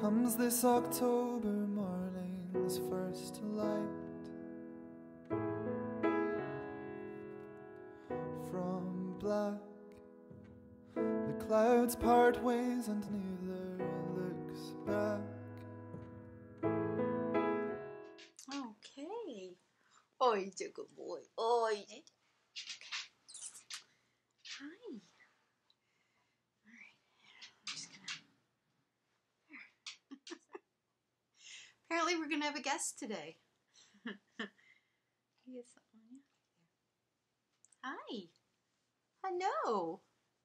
comes this October morning's first light. From black, the clouds part ways and neither looks back. Okay. Oh, he's a good boy. Oh, he did. Okay. Hi. All right. I'm just gonna. There. Apparently, we're gonna have a guest today. He has something on you. Hi. Hello.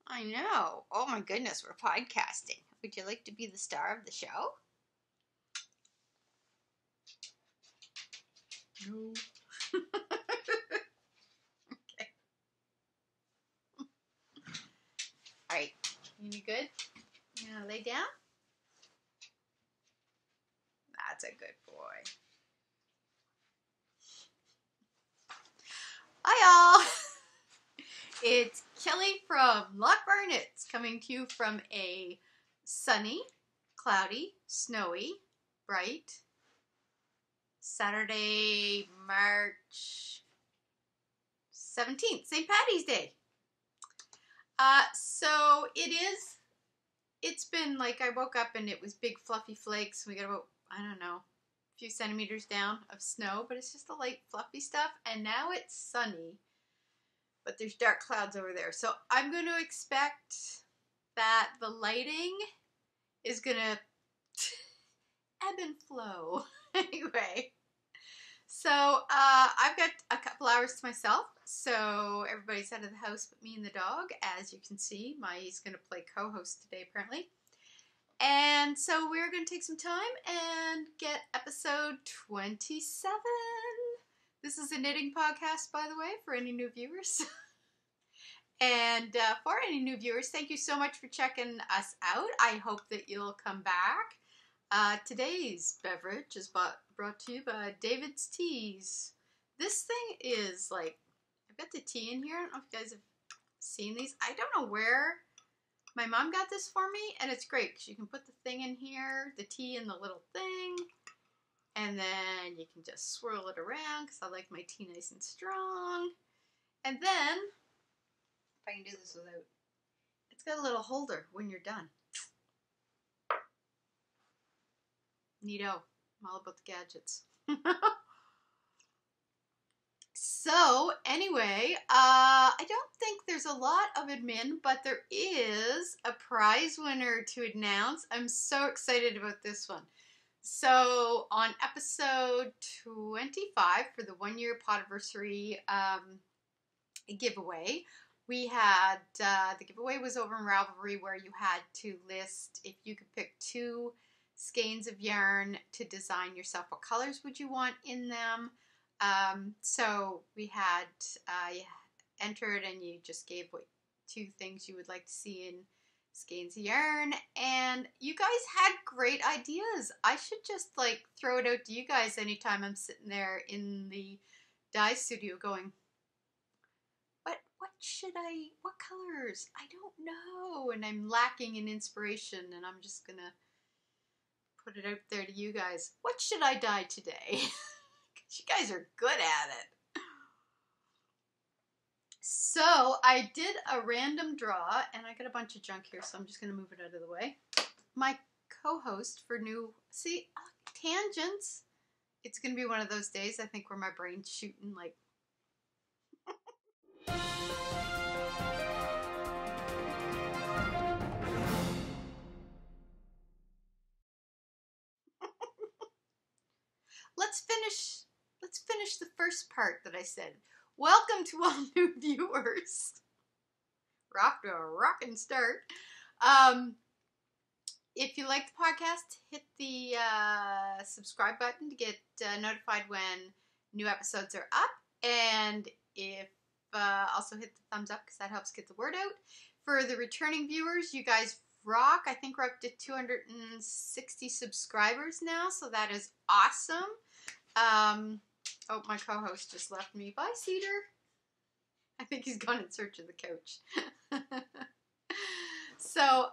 I know. Oh my goodness, we're podcasting. Would you like to be the star of the show? No. Okay. All right. You good? You gonna lay down? That's a good boy. Hi, y'all. It's Kelly from LOCH BRIAR KNITS coming to you from a sunny, cloudy, snowy, bright Saturday, March 17th, St. Patty's Day. So it's been like I woke up and it was big fluffy flakes. We got about, I don't know, a few centimeters down of snow, but it's just the light fluffy stuff. And now it's sunny, but there's dark clouds over there. So I'm going to expect that the lighting is going to ebb and flow. Anyway, so I've got a couple hours to myself. So everybody's out of the house but me and the dog. As you can see, Mai's going to play co-host today apparently. And so we're going to take some time and get episode 27. This is a knitting podcast, by the way, for any new viewers. And for any new viewers, thank you so much for checking us out. I hope that you'll come back. Today's beverage is brought to you by David's Teas. This thing is like, I've got the tea in here. I don't know if you guys have seen these. I don't know where my mom got this for me, and it's great because you can put the thing in here, the tea in the little thing, and then you can just swirl it around because I like my tea nice and strong. And then, if I can do this without, it's got a little holder when you're done. Neato. I'm all about the gadgets. So, anyway, I don't think there's a lot of admin, but there is a prize winner to announce. I'm so excited about this one. So, on episode 25 for the 1-year podiversary giveaway, we had, the giveaway was over in Ravelry where you had to list if you could pick 2 skeins of yarn to design yourself. What colors would you want in them? So we had you entered and you just gave what 2 things you would like to see in skeins of yarn, and you guys had great ideas. I should just like throw it out to you guys anytime I'm sitting there in the dye studio going, what colors? I don't know, and I'm lacking in inspiration, and I'm just gonna put it out there to you guys. What should I dye today? Because you guys are good at it. So I did a random draw, and I got a bunch of junk here, so I'm just going to move it out of the way. My co-host for new, tangents. It's going to be one of those days, I think, where my brain's shooting like... Let's finish the first part that I said. Welcome to all new viewers. We're off to a rockin' start. If you like the podcast, hit the subscribe button to get notified when new episodes are up. And if also hit the thumbs up because that helps get the word out. For the returning viewers, you guys rock. I think we're up to 260 subscribers now, so that is awesome. Oh, my co-host just left me. Bye, Cedar. I think he's gone in search of the couch. So,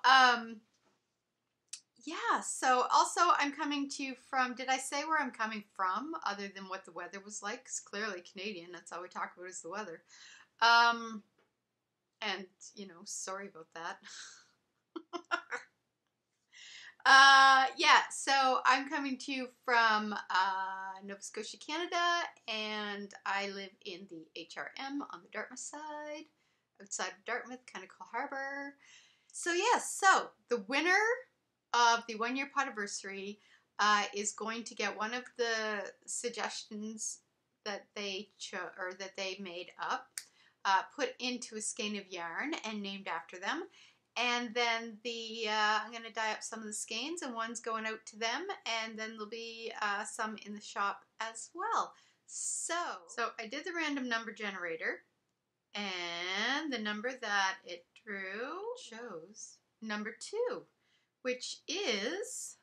yeah, so also I'm coming to you from, did I say where I'm coming from other than what the weather was like? Because clearly Canadian, that's all we talk about is the weather. And, you know, sorry about that. Yeah, so I'm coming to you from Nova Scotia, Canada, and I live in the HRM on the Dartmouth side, outside of Dartmouth, kind of Coal Harbour. So yes, so the winner of the 1 year podiversary is going to get one of the suggestions that they made up, put into a skein of yarn and named after them. And then I'm going to dye up some of the skeins, and one's going out to them, and then there'll be some in the shop as well. So I did the random number generator, and the number that it drew shows number 2, which is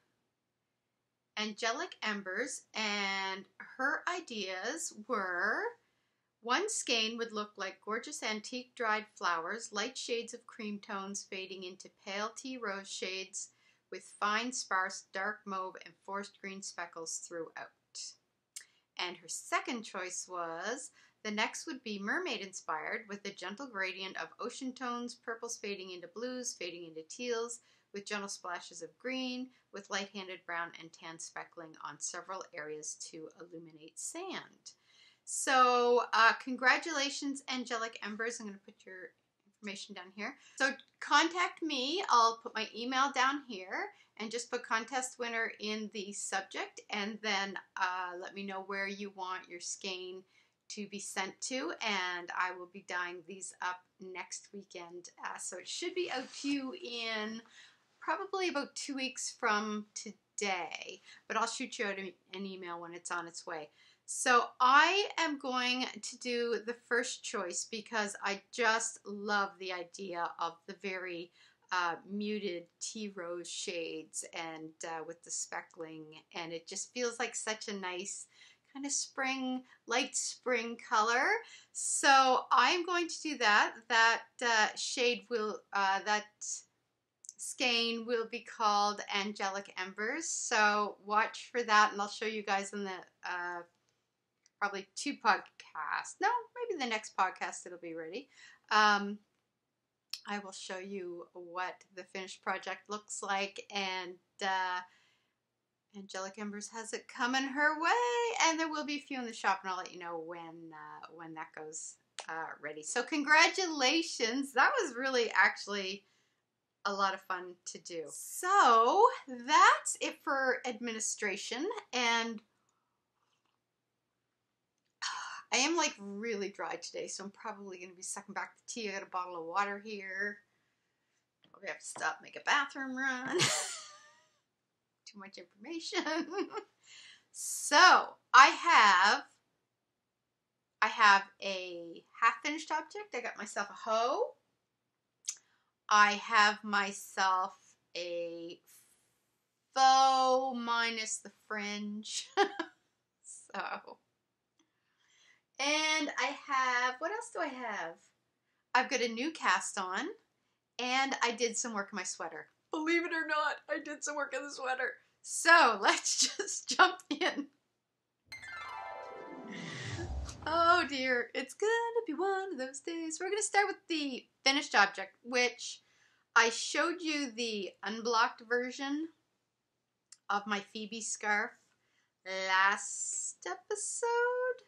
Angelic Embers, and her ideas were: one skein would look like gorgeous antique dried flowers, light shades of cream tones fading into pale tea rose shades with fine sparse dark mauve and forest green speckles throughout. And her second choice was: the next would be mermaid inspired with a gentle gradient of ocean tones, purples fading into blues, fading into teals, with gentle splashes of green, with light-handed brown and tan speckling on several areas to illuminate sand. So congratulations, Angelic Embers. I'm going to put your information down here. So contact me. I'll put my email down here and just put contest winner in the subject, and then let me know where you want your skein to be sent to, and I will be dyeing these up next weekend. So it should be out to you in probably about 2 weeks from today, but I'll shoot you out an email when it's on its way. So I am going to do the first choice because I just love the idea of the very muted tea rose shades and with the speckling, and it just feels like such a nice kind of spring, light spring color. So I'm going to do that. That shade will, that skein will be called Angelic Embers. So watch for that, and I'll show you guys in the probably 2 podcasts. No, maybe the next podcast it'll be ready. I will show you what the finished project looks like, and Angelic Embers has it coming her way, and there will be a few in the shop, and I'll let you know when that goes ready. So congratulations. That was really actually a lot of fun to do. So that's it for administration, and I am like really dry today, so I'm probably going to be sucking back the tea. I got a bottle of water here. Probably have to stop, make a bathroom run. Too much information. So I have a half-finished object. I got myself a hoe. I have myself a faux minus the fringe. So, and I have, what else do I have? I've got a new cast on, and I did some work in my sweater. Believe it or not, I did some work in the sweater. So let's just jump in. Oh dear, it's gonna be one of those days. We're gonna start with the finished object, which I showed you the unblocked version of my Phoebe scarf last episode.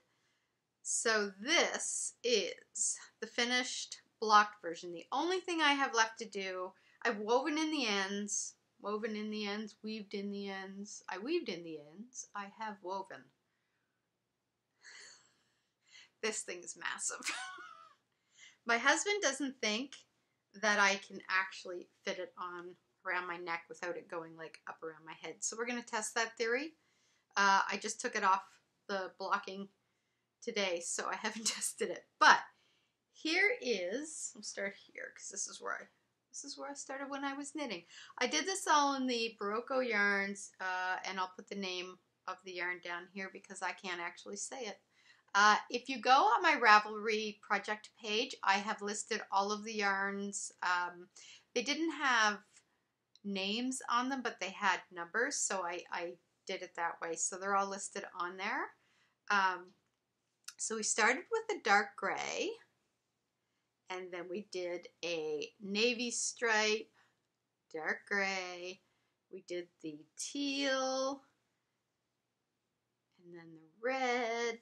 So this is the finished blocked version. The only thing I have left to do, I've woven in the ends, weaved in the ends, I weaved in the ends, I have woven. This thing is massive. My husband doesn't think that I can actually fit it on around my neck without it going like up around my head. So we're going to test that theory. I just took it off the blocking today, so I haven't tested it. But here is, I'll start here because this is where I started when I was knitting. I did this all in the Barocco yarns, and I'll put the name of the yarn down here because I can't actually say it. If you go on my Ravelry project page, I have listed all of the yarns. They didn't have names on them, but they had numbers, so I did it that way. So they're all listed on there. So we started with a dark gray, and then we did a navy stripe, dark gray, we did the teal, and then the red,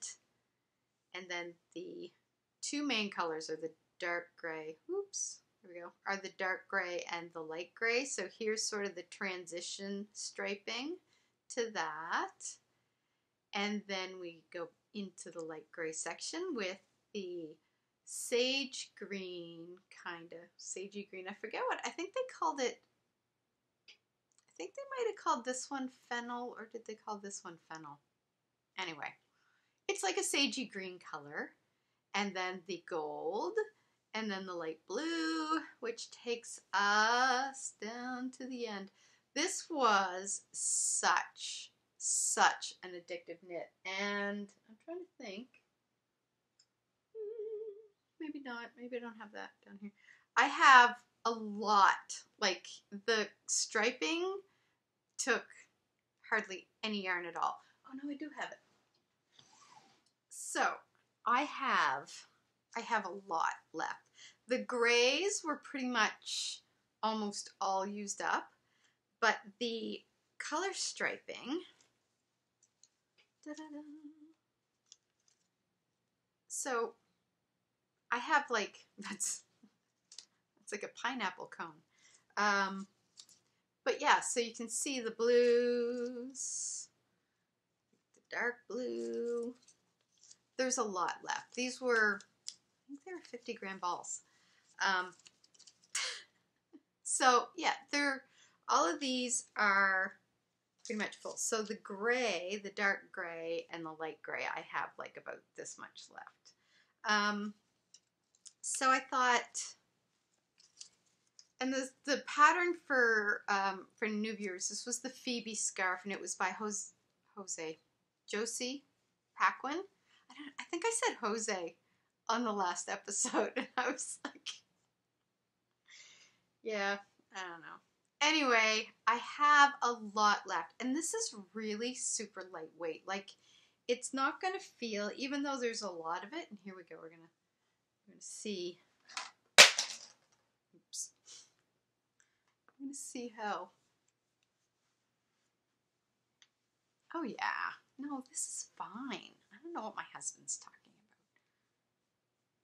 and then the two main colors are the dark gray, oops, here we go, are the dark gray and the light gray. So here's sort of the transition striping to that. And then we go into the light gray section with the sage green, kind of sagey green. I forget what, I think they called it, I think they might have called this one fennel, or did they call this one fennel? Anyway, it's like a sagey green color. And then the gold, and then the light blue, which takes us down to the end. This was such an addictive knit, and I'm trying to think, maybe not, maybe I don't have that down here. I have a lot, like the striping took hardly any yarn at all. Oh no, I do have it. So I have a lot left. The grays were pretty much almost all used up, but the color striping, so I have like, that's like a pineapple cone. But yeah, so you can see the blues, the dark blue. There's a lot left. These were, I think they were 50-gram balls. So yeah, all of these are pretty much full. So the gray, the dark gray, and the light gray, I have like about this much left. So I thought, and the pattern for new viewers, this was the Phoebe scarf, and it was by JOJI Paquin. I think I said Jose on the last episode, and I was like, yeah, I don't know. Anyway, I have a lot left, and this is really super lightweight. Like, it's not going to feel, even though there's a lot of it, and here we go, we're gonna see, oops, I'm gonna see how, oh yeah, no, this is fine. I don't know what my husband's talking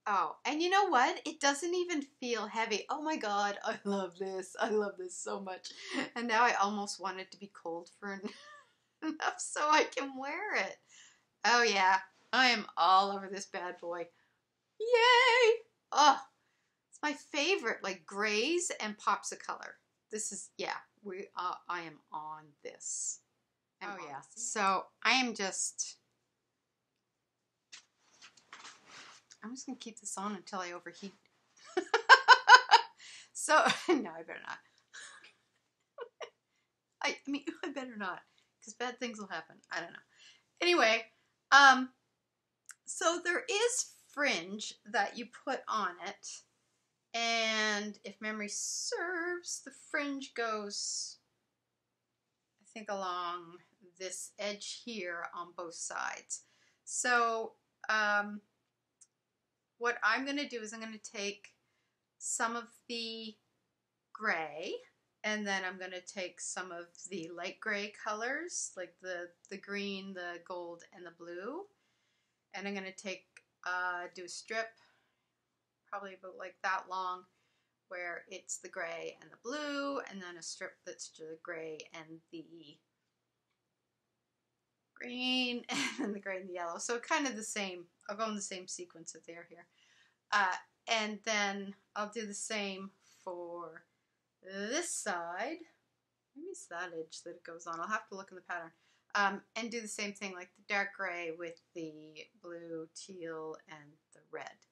about. Oh, and you know what? It doesn't even feel heavy. Oh my God, I love this. I love this so much. And now I almost want it to be cold for enough so I can wear it. Oh yeah, I am all over this bad boy. Yay! Oh, it's my favorite, like grays and pops of color. This is, yeah, I am on this. Oh yeah, so I'm just going to keep this on until I overheat. So, no, I better not. I mean, I better not, because bad things will happen. I don't know. Anyway, so there is fringe that you put on it, and if memory serves, the fringe goes, I think, along this edge here on both sides. So, what I'm going to do is I'm going to take some of the gray, and then I'm going to take some of the light gray colors, like the green, the gold, and the blue, and I'm going to take, do a strip, probably about like that long, where it's the gray and the blue, and then a strip that's the gray and the green, and then the gray and the yellow. So kind of the same, I'll go in the same sequence that they are here. And then I'll do the same for this side. Maybe it's that edge that it goes on. I'll have to look in the pattern. And do the same thing, like the dark gray with the blue, teal, and the red.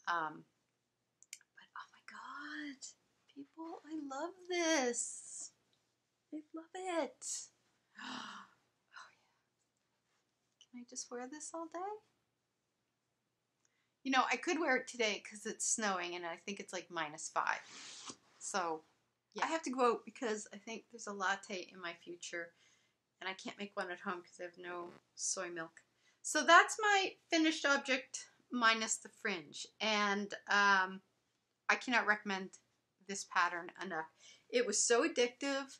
But oh my God, people, I love this. I love it. Oh yeah. Can I just wear this all day? You know, I could wear it today because it's snowing and I think it's like -5. So I have to go out because I think there's a latte in my future, and I can't make one at home because I have no soy milk. So that's my finished object minus the fringe, and I cannot recommend this pattern enough. It was so addictive.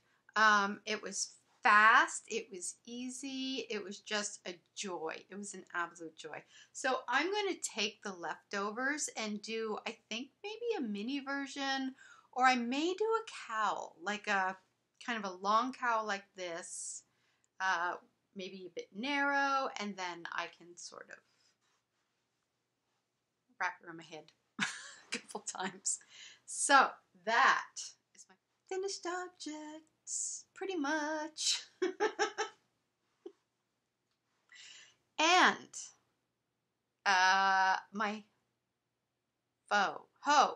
It was fast. It was easy. It was just a joy. It was an absolute joy. So I'm going to take the leftovers and do, I think, maybe a mini version, or I may do a cowl, like a kind of a long cowl like this, maybe a bit narrow, and then I can sort of wrap it around my head a couple times. So that is my finished objects, pretty much. And my ho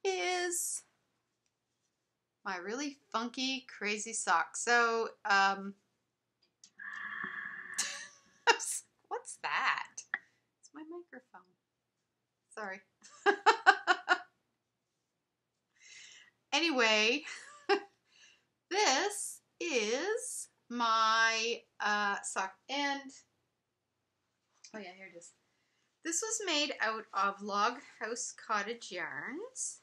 is my really funky, crazy sock. So, what's that? It's my microphone. Sorry. Anyway, this is my sock, and oh yeah, here it is. This was made out of Log House Cottage yarns.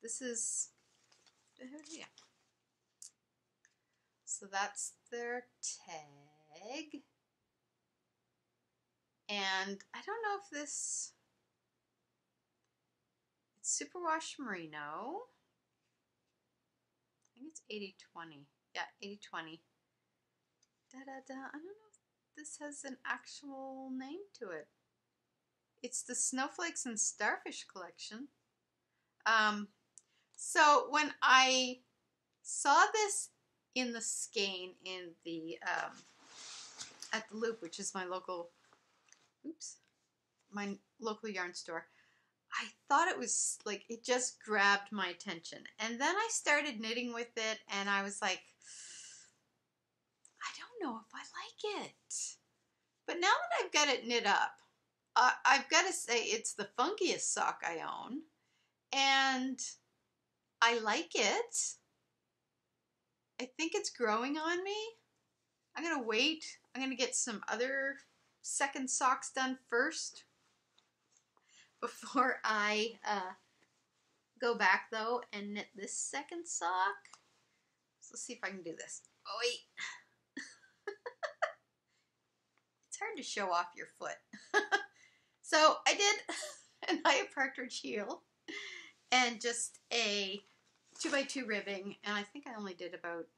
This is, yeah. So that's their tag. And I don't know if this, it's Superwash Merino. I think it's 80/20. Yeah, 80/20. I don't know if this has an actual name to it. It's the Snowflakes and Starfish collection. So when I saw this in the skein in the at the Loop, which is my local, my local yarn store, I thought it was like, it just grabbed my attention. And then I started knitting with it, and I was like, I don't know if I like it. But now that I've got it knit up, I've got to say it's the funkiest sock I own, and I like it. I think it's growing on me. I'm going to wait. I'm going to get some other second socks done first before I go back, though, and knit this second sock. So let's see if I can do this. Oh, wait. It's hard to show off your foot. So I did an Eye of Partridge heel and just a 2x2 ribbing, and I think I only did about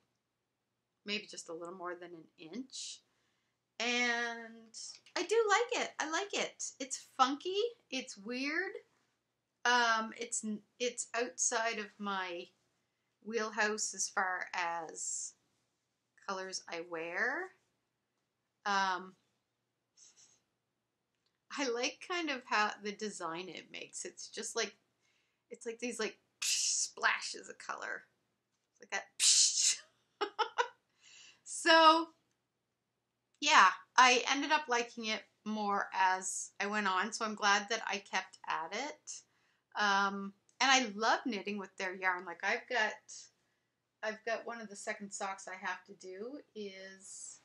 maybe just a little more than an inch. And I do like it. I like it. It's funky. It's weird. It's outside of my wheelhouse as far as colors I wear. I like kind of how the design it makes. It's just like, it's like these like splashes of color. It's like that. So yeah, I ended up liking it more as I went on, so I'm glad that I kept at it. And I love knitting with their yarn. Like I've got one of the second socks I have to do is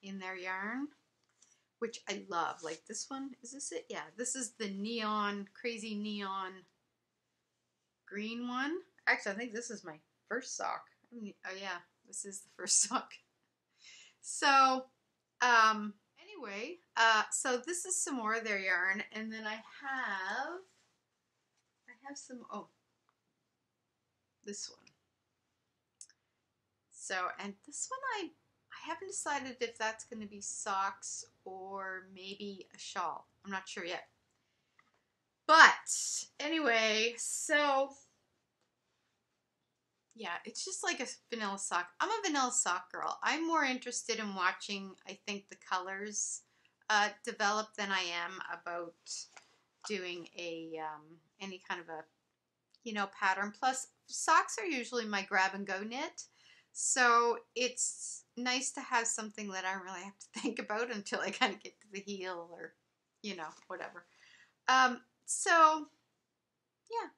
in their yarn, which I love. Like this one, is this it? Yeah, this is the neon, crazy neon green one. Actually, I think this is my first sock. Oh yeah, this is the first sock. So, anyway, so this is some more of their yarn, and then I have some, oh, this one. So, and this one I haven't decided if that's going to be socks or maybe a shawl. I'm not sure yet. But anyway, so yeah, it's just like a vanilla sock. I'm a vanilla sock girl. I'm more interested in watching, I think, the colors develop than I am about doing a any kind of a, you know, pattern. Plus, socks are usually my grab and go knit. So it's nice to have something that I don't really have to think about until I kind of get to the heel or, you know, whatever. So yeah,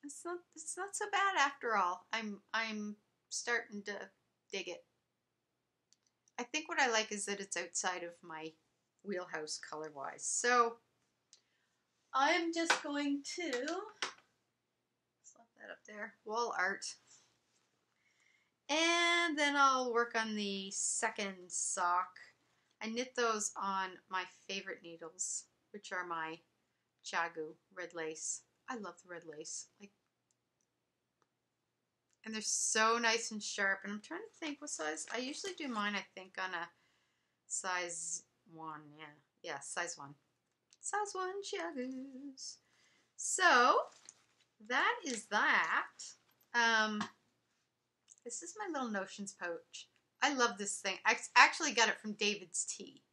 it's not so bad after all. I'm starting to dig it. I think what I like is that it's outside of my wheelhouse color-wise. So I'm just going to slap that up there, wall art. And then I'll work on the second sock. I knit those on my favorite needles, which are my Chagu red lace. I love the red lace. Like, and they're so nice and sharp. And I'm trying to think what size. I usually do mine, I think, on a size 1. Yeah, size 1. Size 1 Chagus. So that is that. This is my little notions pouch. I love this thing. I actually got it from David's Tea.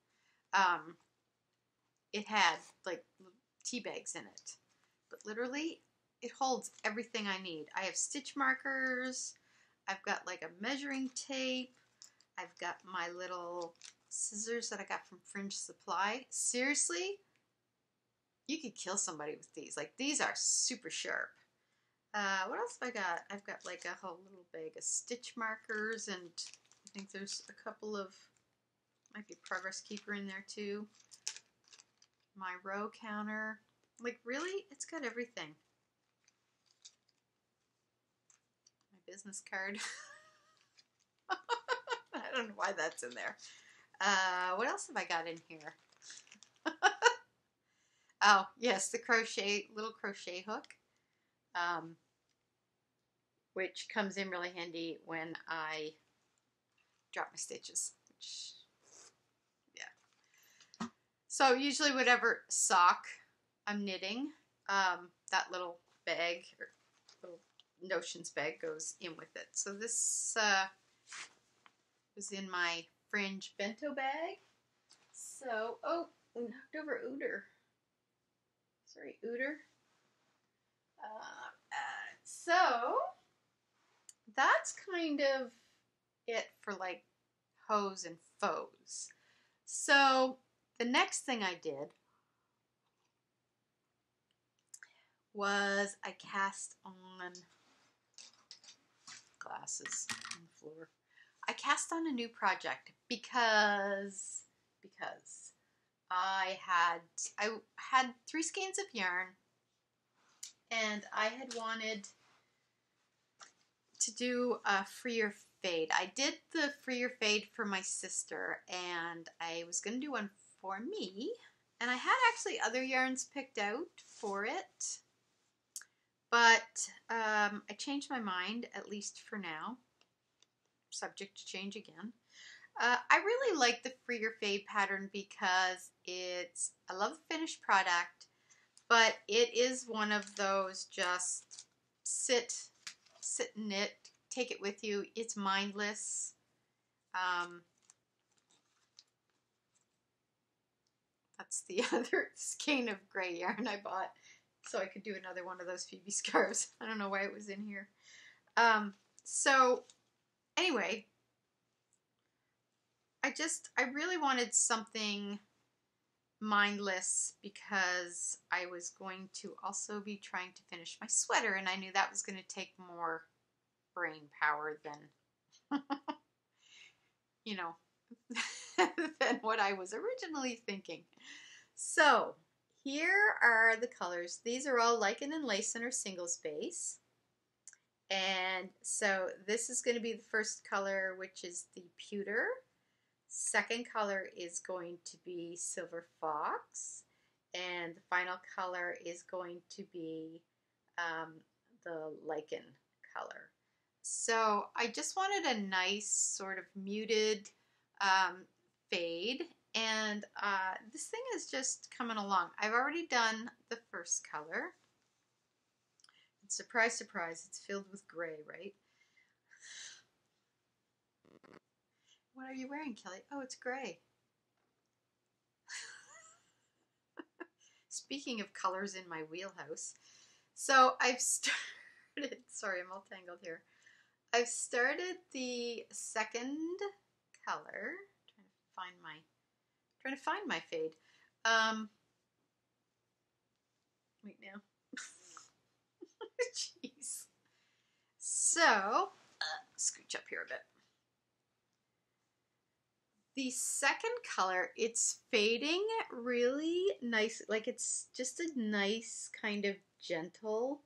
It had like tea bags in it, but literally it holds everything I need. I have stitch markers. I've got like a measuring tape. I've got my little scissors that I got from Fringe Supply. Seriously, you could kill somebody with these. Like, these are super sharp. What else have I got? I've got like a whole little bag of stitch markers, and I think there's a couple of, might be Progress Keeper in there too. My row counter. Like, really? It's got everything. My business card. I don't know why that's in there. What else have I got in here? Oh, yes, the little crochet hook. Which comes in really handy when I drop my stitches. Which, yeah. So usually whatever sock I'm knitting, that little bag or little notions bag goes in with it. So this was in my Fringe bento bag. So, oh, knocked over Ooter. Sorry, Ooter. So that's kind of it for like hose and faux. So the next thing I did was I cast on glasses on the floor. I cast on a new project because I had 3 skeins of yarn, and I had wanted to do a freer fade. I did the freer fade for my sister, and I was going to do one for me, and I had actually other yarns picked out for it, but I changed my mind, at least for now, subject to change again. I really like the freer fade pattern because I love the finished product, but it is one of those just sit and knit, take it with you. It's mindless. That's the other skein of gray yarn I bought, so I could do another one of those Phoebe scarves. I don't know why it was in here. So anyway, I really wanted something mindless because I was going to also be trying to finish my sweater, and I knew that was going to take more brain power than, you know, than what I was originally thinking. So here are the colors. These are all lichen and Lacin or single space. And so this is going to be the first color, which is the pewter. Second color is going to be Silver Fox, and the final color is going to be the lichen color. So I just wanted a nice sort of muted fade, and this thing is just coming along. I've already done the first color. And surprise, surprise, it's filled with gray, right? What are you wearing, Kelly? Oh, it's gray. Speaking of colors in my wheelhouse, so I've started, sorry, I'm all tangled here. I've started the second color, trying to find my fade. right now. Jeez. So, scooch up here a bit. The second color, it's fading really nice. Like it's just a nice kind of gentle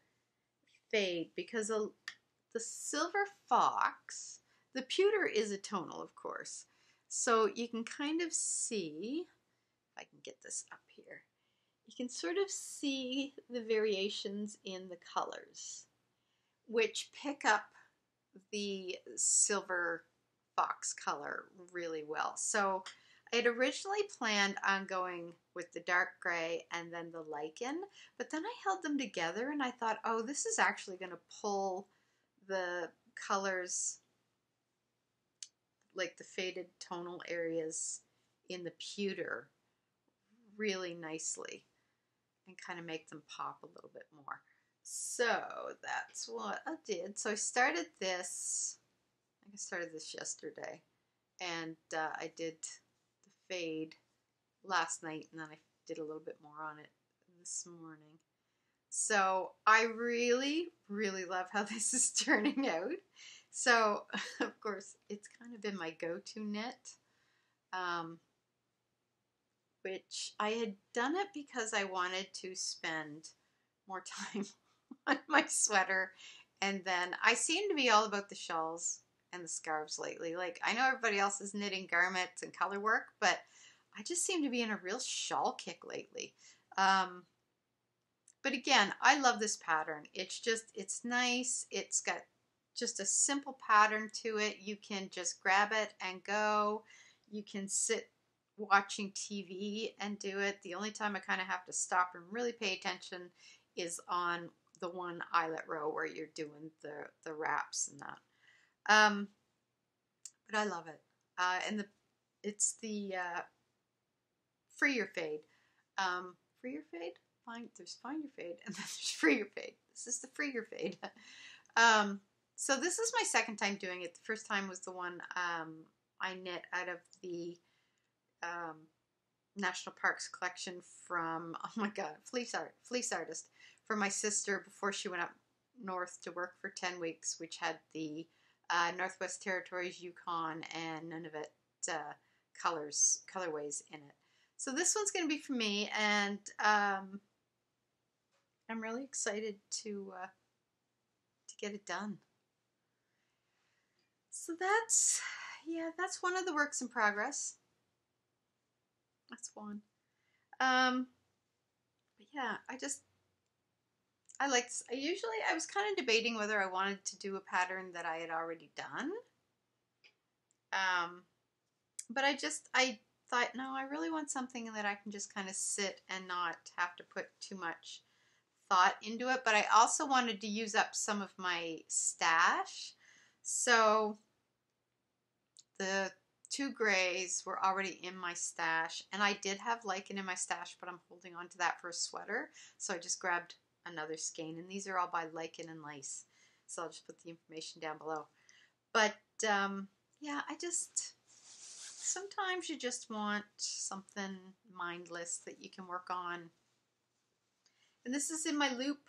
fade because the silver fox, the pewter is a tonal, of course. So you can kind of see, if I can get this up here, you can sort of see the variations in the colors, which pick up the silver fox color really well. So I had originally planned on going with the dark gray and then the lichen, but then I held them together and I thought, oh, this is actually going to pull the colors, like the faded tonal areas in the pewter, really nicely and kind of make them pop a little bit more. So that's what I did. So I started this, I think I started this yesterday, and I did the fade last night, and then I did a little bit more on it this morning. So I really, really love how this is turning out. So, of course, it's kind of been my go-to knit, which I had done it because I wanted to spend more time on my sweater. And then I seem to be all about the shawls and the scarves lately. Like, I know everybody else is knitting garments and color work, but I just seem to be in a real shawl kick lately. But again, I love this pattern. It's just, it's nice. It's got just a simple pattern to it. You can just grab it and go. You can sit watching TV and do it. The only time I kind of have to stop and really pay attention is on the one eyelet row where you're doing the wraps and that. But I love it. And it's the Free Your Fade. Free Your Fade? There's Find Your Fade and then there's Free Your Fade. This is the Free Your Fade. So this is my second time doing it. The first time was the one I knit out of the National Parks collection from, oh my god, Fleece Artist, for my sister before she went up north to work for 10 weeks, which had the Northwest Territories, Yukon, and Nunavut colorways in it. So this one's going to be for me, and I'm really excited to get it done. So that's one of the works in progress. That's one. But yeah, I like this. I was kind of debating whether I wanted to do a pattern that I had already done. But I thought, no, I really want something that I can just kind of sit and not have to put too much thought into it. But I also wanted to use up some of my stash. So the 2 grays were already in my stash, and I did have lichen in my stash, but I'm holding on to that for a sweater, so I just grabbed another skein, and these are all by Lichen and Lace, so I'll just put the information down below. But yeah, sometimes you just want something mindless that you can work on. And this is in my loop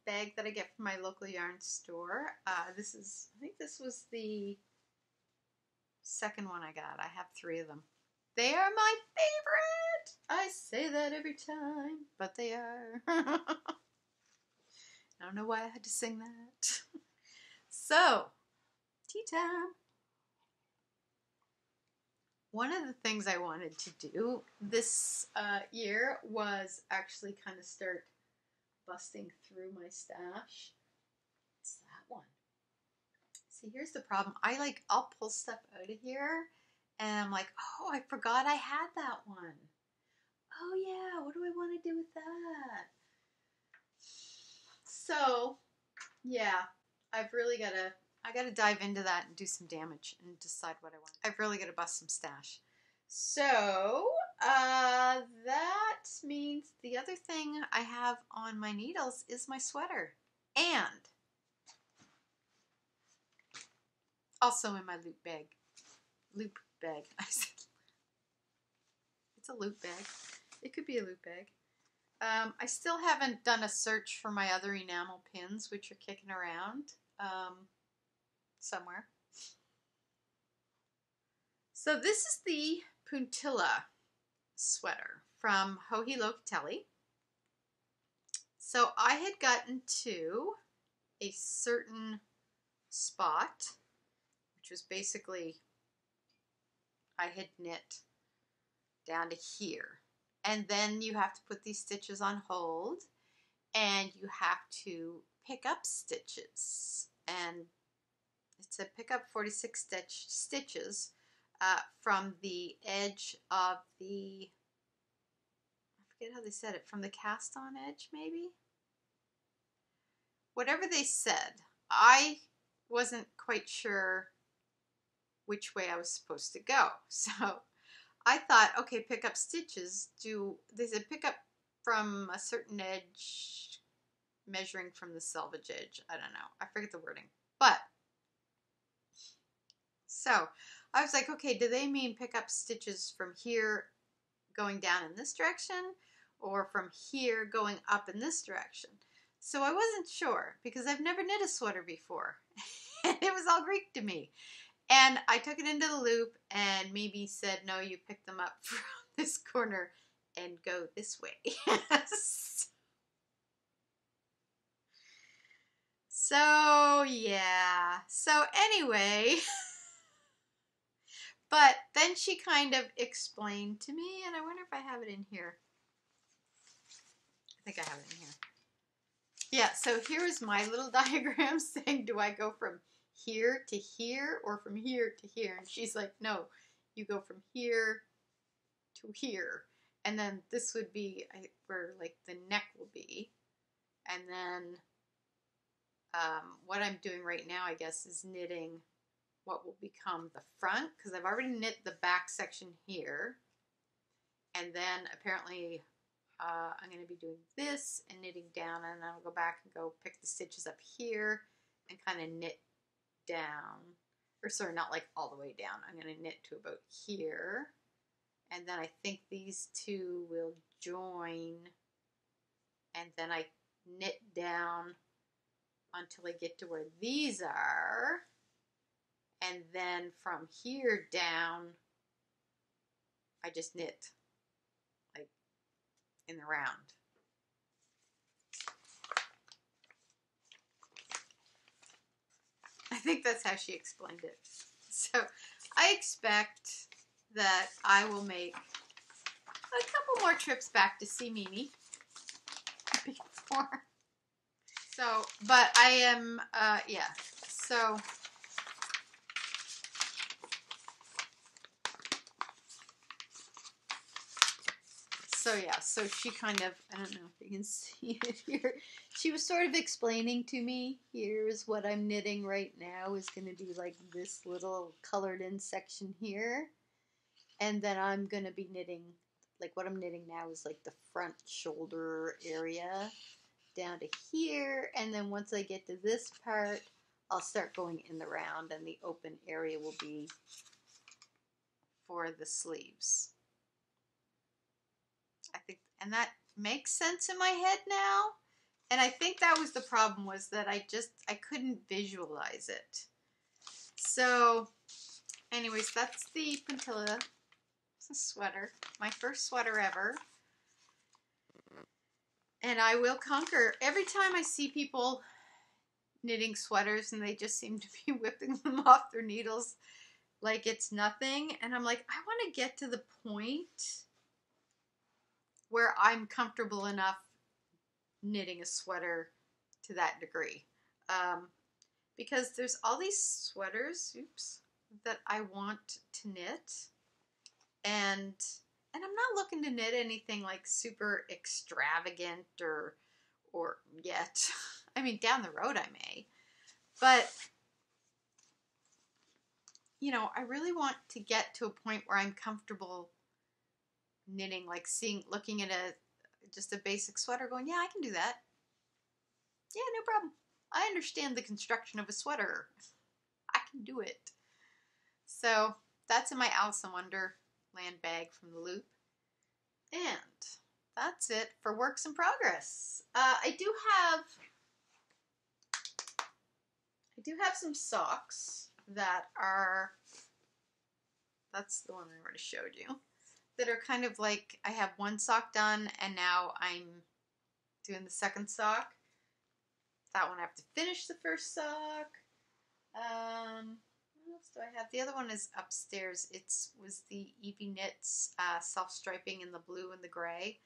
bag that I get from my local yarn store. I think this was the second one I got. I have 3 of them. They are my favorite! I say that every time, but they are. I don't know why I had to sing that. So, tea time. One of the things I wanted to do this year was actually kind of start busting through my stash. It's that one. See, here's the problem. I'll pull stuff out of here, and I'm like, oh, I forgot I had that one. Oh yeah, what do I want to do with that? So, yeah, I gotta dive into that and do some damage and decide what I want. I've really gotta bust some stash. So, that means the other thing I have on my needles is my sweater. And also in my loop bag. Loop bag. I said it's a loop bag. It could be a loop bag. I still haven't done a search for my other enamel pins, which are kicking around somewhere. So this is the Puntilla sweater from LOCATELLI. So I had gotten to a certain spot, which was basically, I had knit down to here. And then you have to put these stitches on hold, and you have to pick up stitches. And it's a pick up 46 stitches from the edge of the, I forget how they said it, from the cast on edge maybe? Whatever they said, I wasn't quite sure which way I was supposed to go. So I thought, okay, pick up stitches. They said pick up from a certain edge, measuring from the selvage edge. I don't know. I forget the wording. But, so I was like, okay, do they mean pick up stitches from here going down in this direction, or from here going up in this direction? So I wasn't sure, because I've never knit a sweater before. And it was all Greek to me. And I took it into the loop, and Mimi said, no, you pick them up from this corner and go this way. So, yeah. So anyway, but then she kind of explained to me, and I wonder if I have it in here. I think I have it in here. Yeah, so here is my little diagram saying, do I go from here to here or from here to here? And she's like, no, you go from here to here. And then this would be where like the neck will be. And then what I'm doing right now, I guess, is knitting what will become the front, because I've already knit the back section here. And then apparently I'm going to be doing this and knitting down, and then I'll go back and go pick the stitches up here and kind of knit down, or sorry, not like all the way down. I'm going to knit to about here, and then I think these two will join, and then I knit down until I get to where these are, and then from here down I just knit like in the round. I think that's how she explained it. So I expect that I will make a couple more trips back to see Mimi before. So, but I am, yeah, so yeah, so she kind of, I don't know if you can see it here, she was sort of explaining to me, here's what I'm knitting right now is going to be like this little colored in section here, and then I'm going to be knitting, like what I'm knitting now is like the front shoulder area down to here, and then once I get to this part, I'll start going in the round, and the open area will be for the sleeves. I think, and that makes sense in my head now. And I think that was the problem, was that I couldn't visualize it. So anyways, that's the Puntilla sweater, my first sweater ever. And I will conquer. Every time I see people knitting sweaters and they just seem to be whipping them off their needles like it's nothing, and I'm like, I want to get to the point where I'm comfortable enough knitting a sweater to that degree. Because there's all these sweaters, that I want to knit, and I'm not looking to knit anything like super extravagant or yet. I mean, down the road I may, but you know, I really want to get to a point where I'm comfortable knitting, like looking at just a basic sweater going, yeah, I can do that. Yeah, no problem. I understand the construction of a sweater. I can do it. So that's in my Alice in Wonderland bag from the Loop. And that's it for works in progress. I do have some socks that are, that's the one I already showed you, that are kind of like, I have one sock done and now I'm doing the second sock. That one I have to finish the first sock. What else do I have? The other one is upstairs. It was the Evie Knits self-striping in the blue and the gray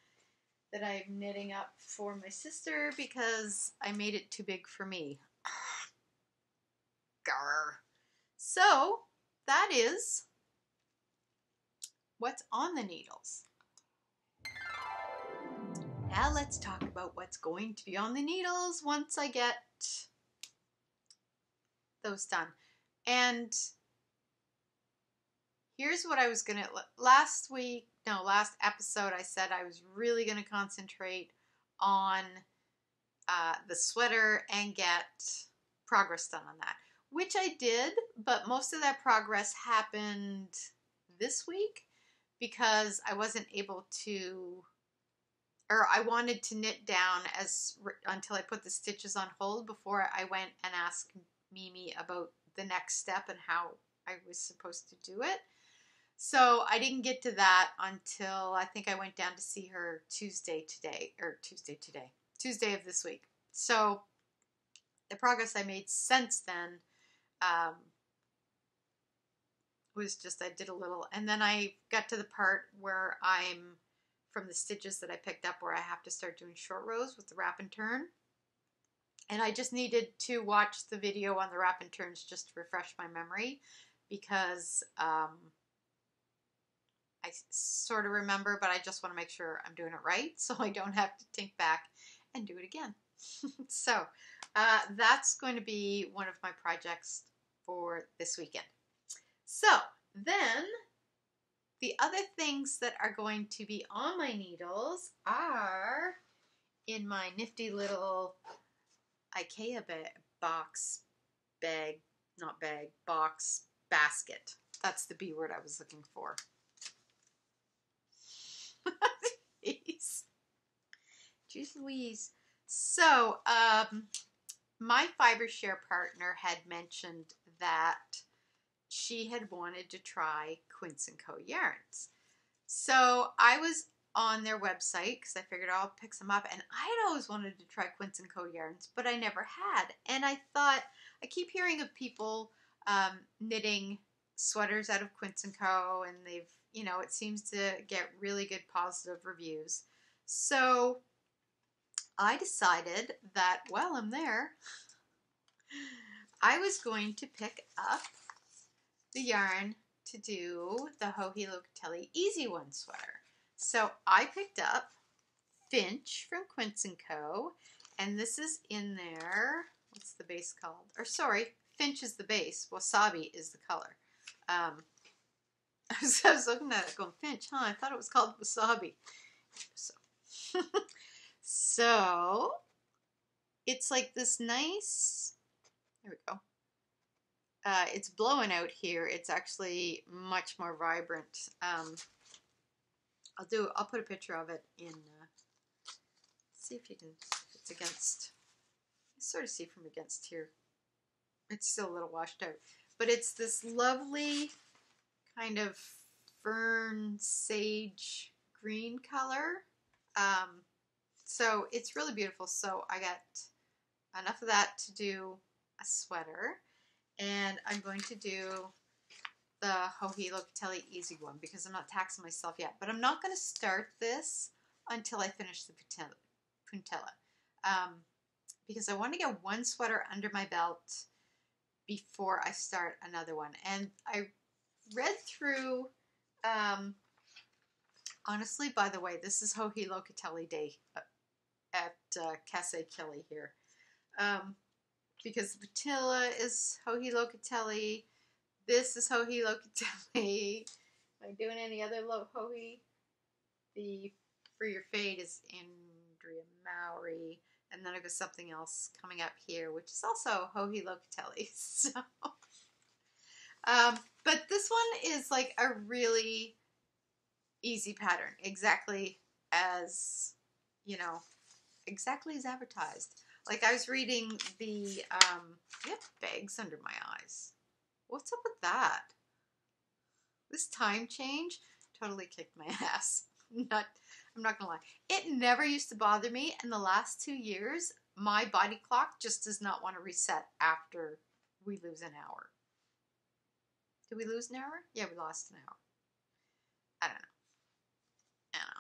that I'm knitting up for my sister because I made it too big for me. Grr. So that is what's on the needles. Now let's talk about what's going to be on the needles once I get those done. And here's what I was gonna, last episode I said I was really gonna concentrate on the sweater and get progress done on that, which I did, but most of that progress happened this week because I wasn't able to, or I wanted to knit down until I put the stitches on hold before I went and asked Mimi about the next step and how I was supposed to do it. So I didn't get to that until I think I went down to see her Tuesday of this week. So the progress I made since then was just I did a little, and then I got to the part where I'm from the stitches that I picked up where I have to start doing short rows with the wrap and turn. And I just needed to watch the video on the wrap and turns just to refresh my memory because I sort of remember, but I just want to make sure I'm doing it right so I don't have to think back and do it again. So that's going to be one of my projects for this weekend. So then the other things that are going to be on my needles are in my nifty little IKEA box basket. That's the B word I was looking for. Jeez Louise. So, my fiber share partner had mentioned that she had wanted to try Quince and Co yarns. So I was on their website because I figured I'll pick some up, and I had always wanted to try Quince and Co yarns, but I never had. And I thought, I keep hearing of people knitting sweaters out of Quince and Co, and they've, you know, it seems to get really good positive reviews. So I decided that while I'm there, I was going to pick up the yarn to do the Joji Locatelli Easy One sweater. So I picked up Finch from Quince and Co, and this is in there. What's the base called? Or sorry, Finch is the base. Wasabi is the color. I was looking at it going, Finch, huh? I thought it was called Wasabi. So, so it's like this nice, there we go. It's blowing out here. It's actually much more vibrant. I'll put a picture of it in, see if you can, if it's against, you sort of see from against here. It's still a little washed out, but it's this lovely kind of fern sage green color. So it's really beautiful. So I got enough of that to do a sweater, and I'm going to do the Joji Locatelli Easy One because I'm not taxing myself yet. But I'm not going to start this until I finish the puntella. Because I want to get one sweater under my belt before I start another one. And I read through, honestly, by the way, this is Joji Locatelli Day at Casse Kelly here. Because the patilla is Joji Locatelli. This is Joji Locatelli. Am I doing any other Joji? The For Your Fade is Andrea Mowry. And then I've got something else coming up here, which is also Joji Locatelli. So, but this one is like a really easy pattern. Exactly as, you know, exactly as advertised. Like I was reading the, I have bags under my eyes. What's up with that? This time change totally kicked my ass. I'm not gonna lie. It never used to bother me, and the last 2 years, my body clock just does not want to reset after we lose an hour. Did we lose an hour? Yeah, we lost an hour. I don't know.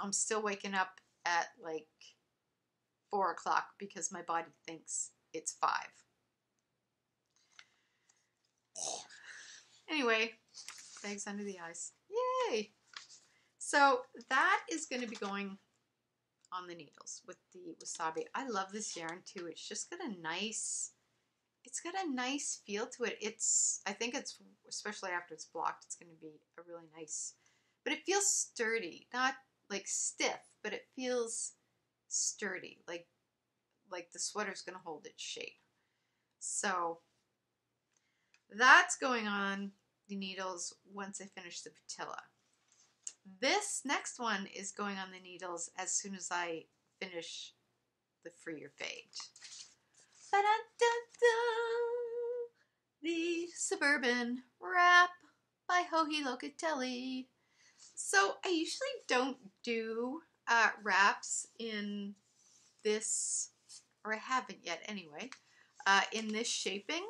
I'm still waking up at like 4 o'clock because my body thinks it's 5. Anyway, bags under the eyes. Yay! So that is going to be going on the needles with the wasabi. I love this yarn too. It's just got a nice, it's got a nice feel to it. I think it's, especially after it's blocked, it's going to be a really nice, but it feels sturdy, not like stiff, but it feels sturdy, like the sweater's going to hold its shape. So that's going on the needles once I finish the patilla. This next one is going on the needles as soon as I finish the Free Your Fade. The Suburban Wrap by JOJI Locatelli. So I usually don't do wraps in this, or I haven't yet anyway, in this shaping.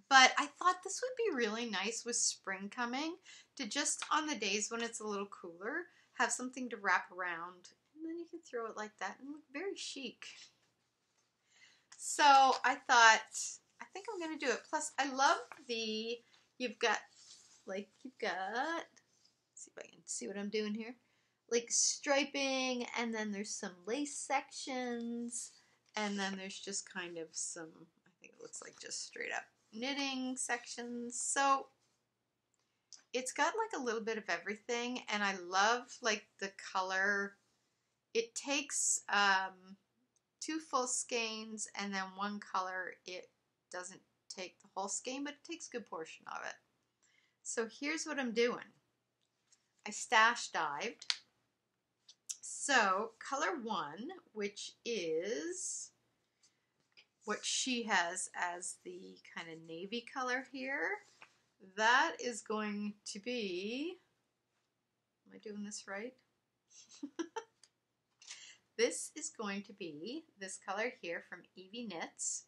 But I thought this would be really nice with spring coming to just on the days when it's a little cooler, have something to wrap around. And then you can throw it like that and look very chic. So I thought, I think I'm going to do it. Plus I love you've got, let's see if I can see what I'm doing here. Like striping, and then there's some lace sections, and then there's just kind of some, I think it looks like just straight up knitting sections. So it's got like a little bit of everything, and I love like the color. It takes 2 full skeins and then 1 color. It doesn't take the whole skein, but it takes a good portion of it. So here's what I'm doing. I stash dived. So color 1, which is what she has as the kind of navy color here, that is going to be, am I doing this right? This is going to be this color here from Evie Knits.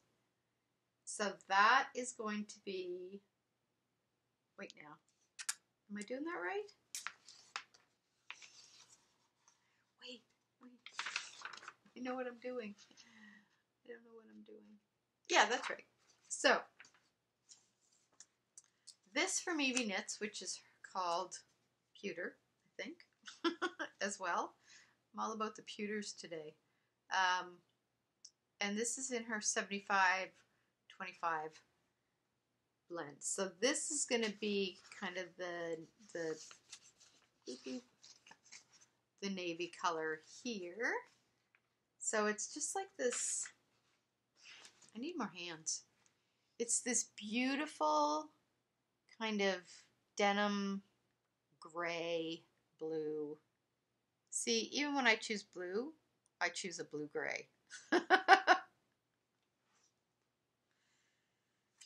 So that is going to be, wait now, am I doing that right? Wait. You know what I'm doing. I don't know what I'm doing. Yeah, that's right. So, this from Evie Knits, which is called Pewter, I think, as well. I'm all about the pewters today. And this is in her 75-25 blend. So this is going to be kind of the navy color here. So it's just like this, I need more hands. It's this beautiful kind of denim gray blue. See, even when I choose blue, I choose a blue-gray.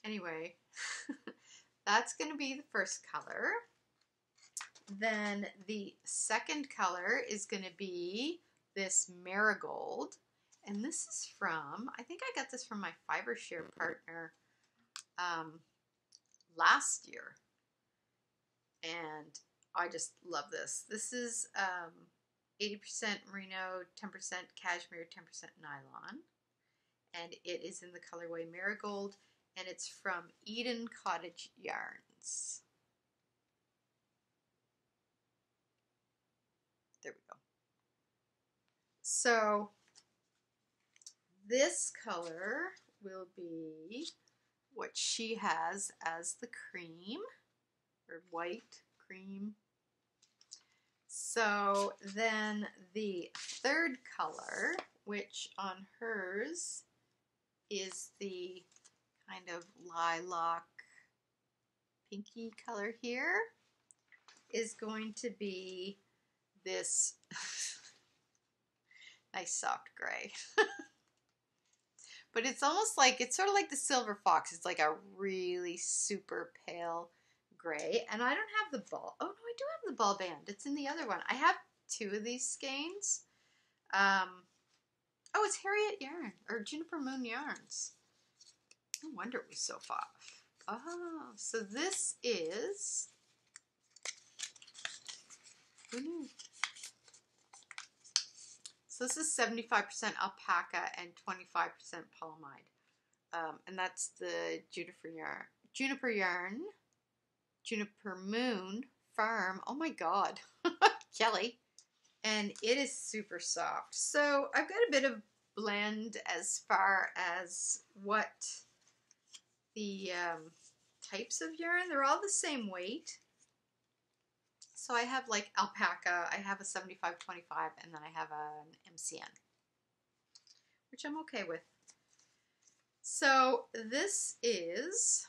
Anyway, that's going to be the first color. Then the second color is going to be this marigold. And this is from, I think I got this from my fiber share partner last year. And I just love this. This is 80% merino, 10% cashmere, 10% nylon. And it is in the colorway Marigold, and it's from Eden Cottage Yarns. There we go. So this color will be what she has as the cream, or white cream. So then the third color, which on hers is the kind of lilac pinky color here, is going to be this nice soft gray. But it's almost like, it's sort of like the Silver Fox. It's like a really super pale gray. And I don't have the ball. Oh, no, I do have the ball band. It's in the other one. I have 2 of these skeins. Oh, it's Harriet Yarn, or Juniper Moon Yarns. No wonder it was so far. Oh, so this is, who knew? So this is 75% alpaca and 25% polyamide. And that's the Juniper Moon Firm. Oh my God, Kelly. And it is super soft. So I've got a bit of blend as far as what the types of yarn. They're all the same weight. So I have like alpaca, I have a 75-25, and then I have an MCN, which I'm okay with. So this is,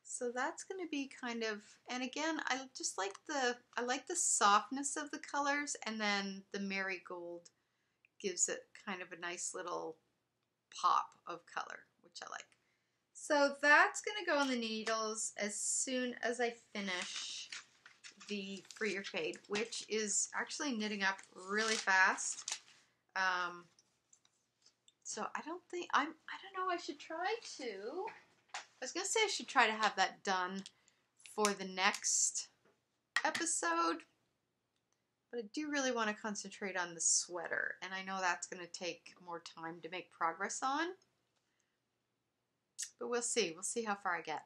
so that's going to be kind of, and again, I just like I like the softness of the colors, and then the marigold gives it kind of a nice little pop of color, which I like. So that's going to go on the needles as soon as I finish the Free Your Fade, which is actually knitting up really fast. So I don't know, I should try to, I was going to say I should try to have that done for the next episode, but I do really want to concentrate on the sweater, and I know that's going to take more time to make progress on. But we'll see. We'll see how far I get.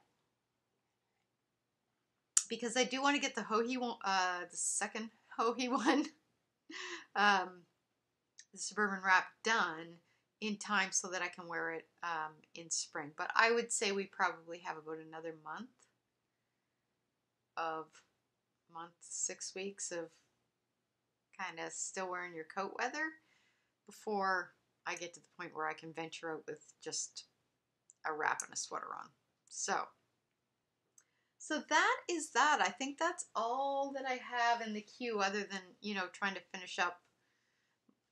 Because I do want to get the Hohi one, the second Hohi one, the Suburban Wrap done in time so that I can wear it in spring. But I would say we probably have about another month, 6 weeks of kind of still wearing your coat weather before I get to the point where I can venture out with just a wrap and a sweater on. So that is that. I think that's all that I have in the queue, other than, you know, trying to finish up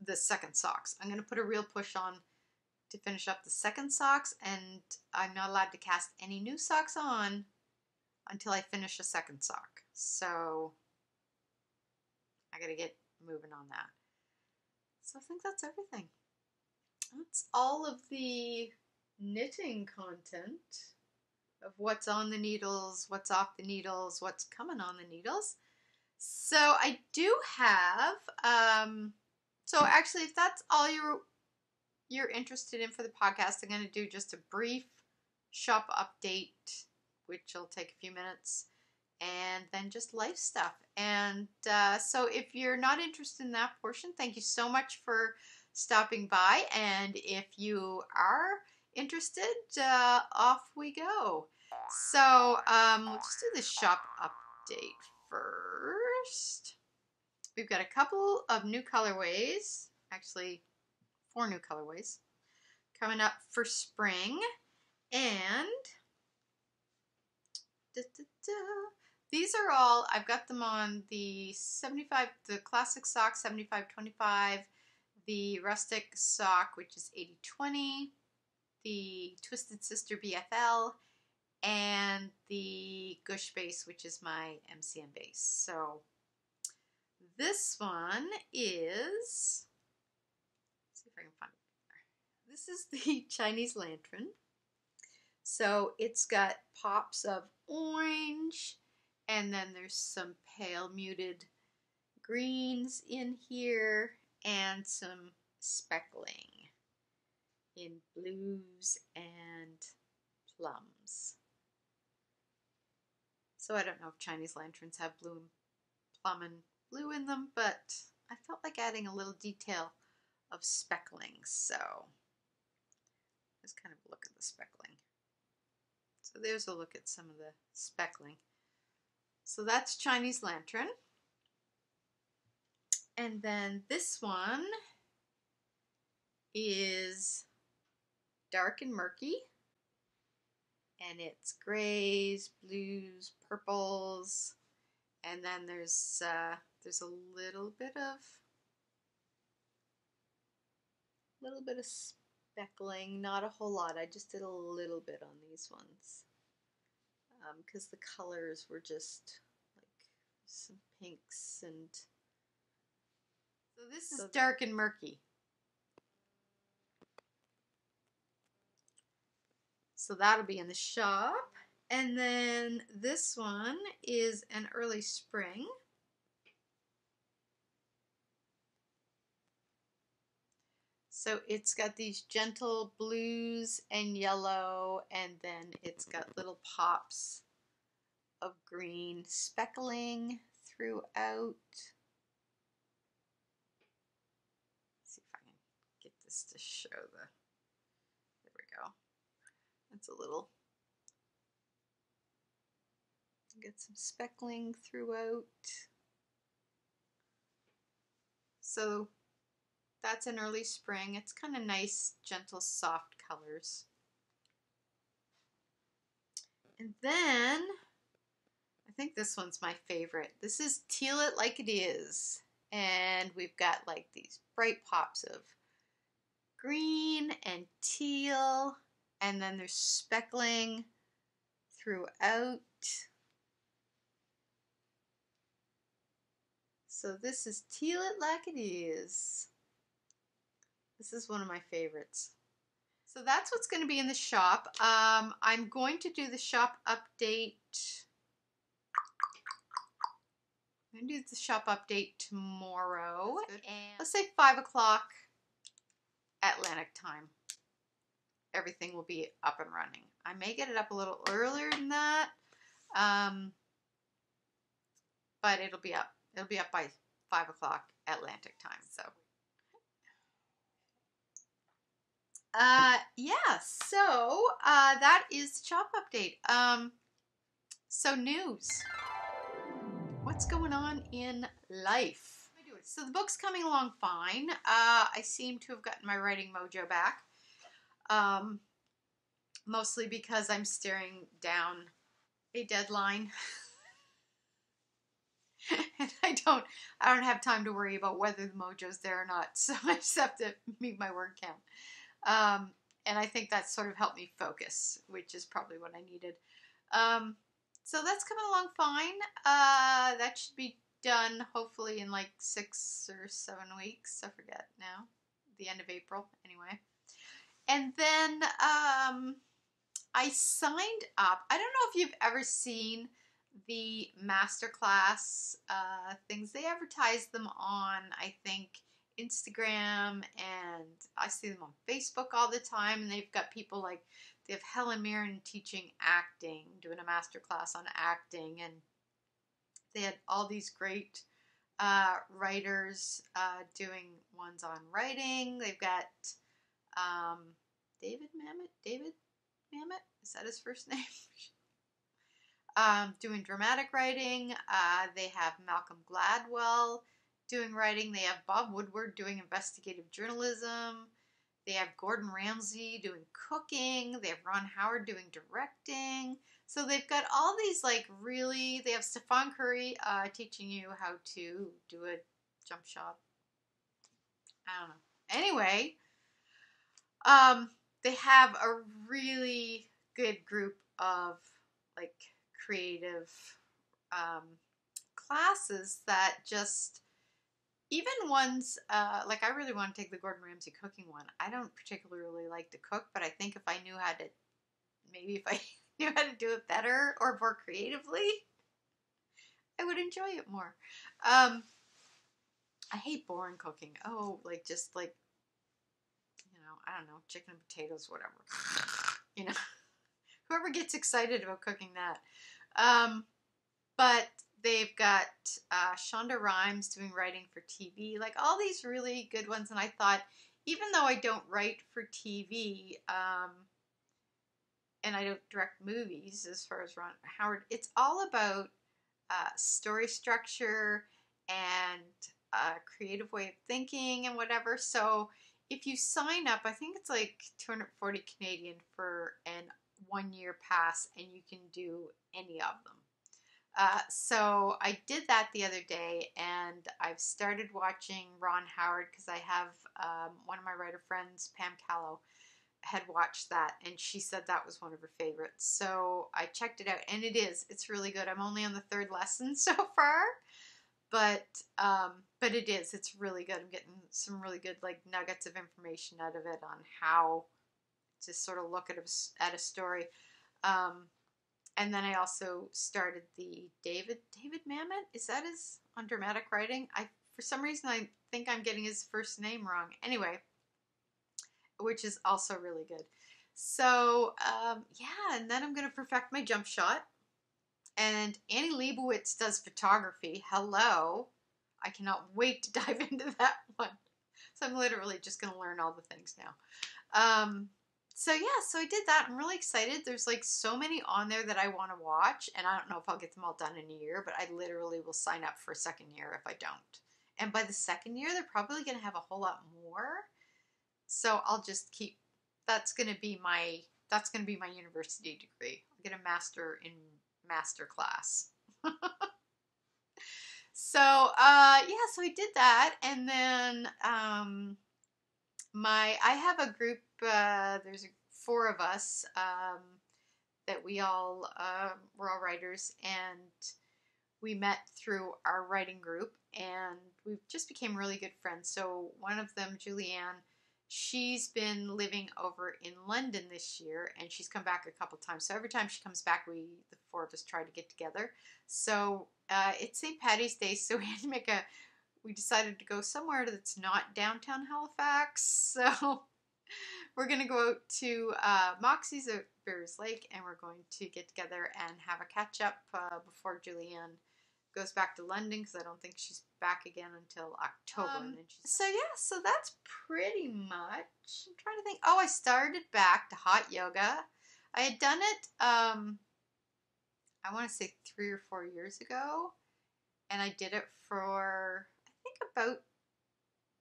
the second socks. I'm going to put a real push on to finish up the second socks, and I'm not allowed to cast any new socks on until I finish a second sock. So I got to get moving on that. So I think that's everything. That's all of the knitting content of what's on the needles, what's off the needles, what's coming on the needles. So I do have, so actually if that's all you're interested in for the podcast, I'm going to do just a brief shop update, which will take a few minutes, and then just life stuff. And so if you're not interested in that portion, thank you so much for stopping by. And if you are interested, off we go. So we'll just do the shop update first. We've got a couple of new colorways, actually 4 new colorways coming up for spring, and these are all, I've got them on the 75, the classic sock 75-25, the rustic sock, which is 80-20, the Twisted Sister BFL, and the Gush base, which is my MCM base. So this one is, let's see if I can find it. This is the Chinese Lantern. So it's got pops of orange, and then there's some pale muted greens in here, and some speckling in blues and plums. So I don't know if Chinese lanterns have plum and blue in them, but I felt like adding a little detail of speckling. So let's kind of look at the speckling. So there's a look at some of the speckling. So that's Chinese Lantern. And then this one is Dark and Murky. And it's grays, blues, purples, and then there's there's a little bit of speckling, not a whole lot. I just did a little bit on these ones because the colors were just like some pinks, and so this is dark and murky. So that'll be in the shop. And then this one is an early spring. So it's got these gentle blues and yellow, and then it's got little pops of green speckling throughout. Let's see if I can get this to show the, there we go. That's a little, get some speckling throughout. So that's an early spring. It's kind of nice, gentle, soft colors. And then, I think this one's my favorite. This is Teal It Like It Is. And we've got like these bright pops of green and teal. And then there's speckling throughout. So this is Teal It Like It Is. This is one of my favorites. So that's what's going to be in the shop. I'm going to do the shop update. I'm going to do the shop update tomorrow. And let's say 5 o'clock Atlantic time. Everything will be up and running. I may get it up a little earlier than that. But it'll be up. It'll be up by 5 o'clock Atlantic time. So. Yeah, so that is the shop update. So news. What's going on in life? So the book's coming along fine. I seem to have gotten my writing mojo back. Mostly because I'm staring down a deadline. And I don't have time to worry about whether the mojo's there or not. So I just have to meet my word count. And I think that sort of helped me focus, which is probably what I needed. So that's coming along fine. That should be done hopefully in like 6 or 7 weeks. I forget now. The end of April, anyway. And then I signed up. I don't know if you've ever seen the Masterclass things. They advertise them on, I think, Instagram, and I see them on Facebook all the time, and they've got people like, they have Helen Mirren teaching acting, doing a master class on acting, and they had all these great writers doing ones on writing. They've got David Mamet, is that his first name? Doing dramatic writing. They have Malcolm Gladwell doing writing. They have Bob Woodward doing investigative journalism. They have Gordon Ramsay doing cooking. They have Ron Howard doing directing. So they've got all these like really, they have Stefan Curry teaching you how to do a jump shot. I don't know. Anyway, they have a really good group of like creative classes that just, even ones, like I really want to take the Gordon Ramsay cooking one. I don't particularly like to cook, but I think if I knew how to, maybe if I knew how to do it better or more creatively, I would enjoy it more. I hate boring cooking. Oh, like just like, you know, I don't know, chicken and potatoes, whatever. You know, whoever gets excited about cooking that. But they've got Shonda Rhimes doing writing for TV, like all these really good ones. And I thought, even though I don't write for TV, and I don't direct movies as far as Ron Howard, it's all about story structure and creative way of thinking and whatever. So if you sign up, I think it's like 240 Canadian for an 1-year pass, and you can do any of them. So I did that the other day, and I've started watching Ron Howard because I have one of my writer friends, Pam Callow, had watched that, and she said that was one of her favorites. So I checked it out, and it's really good. I'm only on the third lesson so far, but it's really good. I'm getting some really good like nuggets of information out of it on how to sort of look at a story. And then I also started the David Mamet. Is that his on dramatic writing? For some reason I think I'm getting his first name wrong. Anyway, which is also really good. So yeah, and then I'm gonna perfect my jump shot. And Annie Leibovitz does photography. Hello, I cannot wait to dive into that one. So I'm literally just gonna learn all the things now. So yeah, so I did that. I'm really excited. There's like so many on there that I want to watch, and I don't know if I'll get them all done in a year, but I literally will sign up for a second year if I don't. And by the second year, they're probably going to have a whole lot more. So I'll just keep, that's going to be my university degree. I'll get a master in Masterclass. So, yeah, so I did that, and then, I have a group, there's 4 of us, that we're all writers, and we met through our writing group, and we just became really good friends. So one of them, Julianne, she's been living over in London this year, and she's come back a couple times. So every time she comes back, the 4 of us try to get together. So it's St. Paddy's Day, so we decided to go somewhere that's not downtown Halifax. So we're going to go out to Moxie's at Bears Lake, and we're going to get together and have a catch up before Julianne goes back to London, because I don't think she's back again until October. So yeah, so that's pretty much. I'm trying to think. Oh, I started back to hot yoga. I had done it, I want to say 3 or 4 years ago, and I did it for, I think, about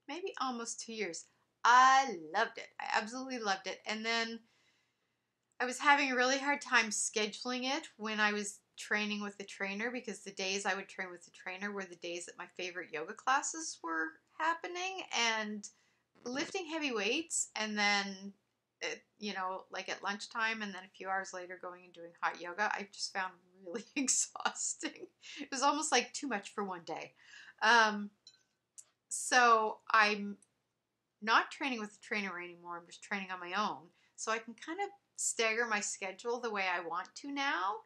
maybe almost 2 years. I loved it. I absolutely loved it. And then I was having a really hard time scheduling it when I was training with the trainer, because the days I would train with the trainer were the days that my favorite yoga classes were happening, and lifting heavy weights, and then, like at lunchtime, and then a few hours later going and doing hot yoga, I just found really exhausting. It was almost like too much for one day. So I'm not training with the trainer anymore. I'm just training on my own. So I can kind of stagger my schedule the way I want to now.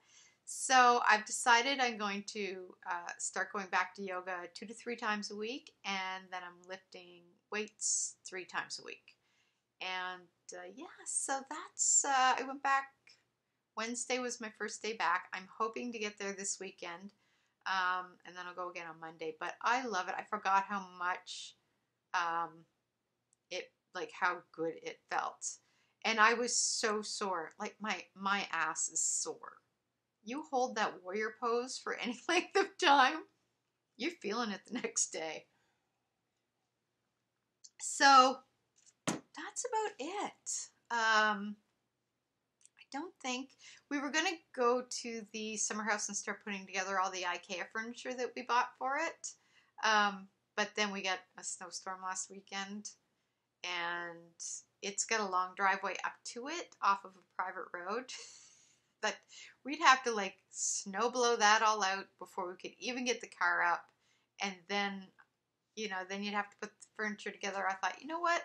So I've decided I'm going to start going back to yoga 2 to 3 times a week, and then I'm lifting weights 3 times a week. And yeah, so that's, I went back, Wednesday was my first day back. I'm hoping to get there this weekend, and then I'll go again on Monday. But I love it. I forgot how much how good it felt. And I was so sore. Like my ass is sore. You hold that warrior pose for any length of time, you're feeling it the next day. So that's about it. I don't think we were going to go to the summer house and start putting together all the IKEA furniture that we bought for it. But then we got a snowstorm last weekend, and it's got a long driveway up to it off of a private road. But we'd have to like snow blow that all out before we could even get the car up. And then, then you'd have to put the furniture together. I thought, you know what?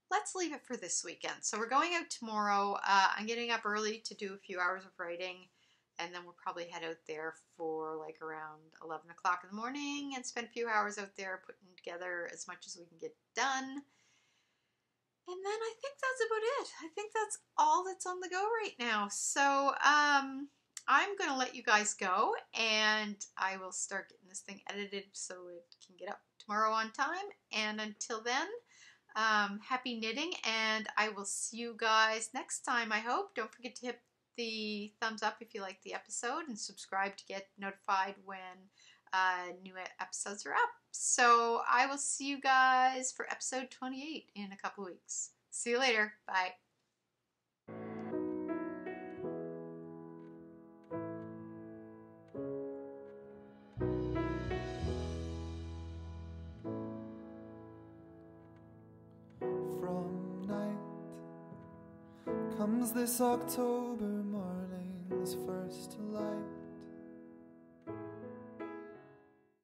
Let's leave it for this weekend. So we're going out tomorrow. I'm getting up early to do a few hours of writing, and then we'll probably head out there for like around 11 o'clock in the morning and spend a few hours out there putting together as much as we can get done. And then I think that's about it. I think that's all that's on the go right now. So I'm going to let you guys go, and I will start getting this thing edited so it can get up tomorrow on time. And until then, happy knitting, and I will see you guys next time, I hope. Don't forget to hit the thumbs up if you like the episode, and subscribe to get notified when new episodes are up. So I will see you guys for episode 28 in a couple weeks. See you later. Bye. comes this October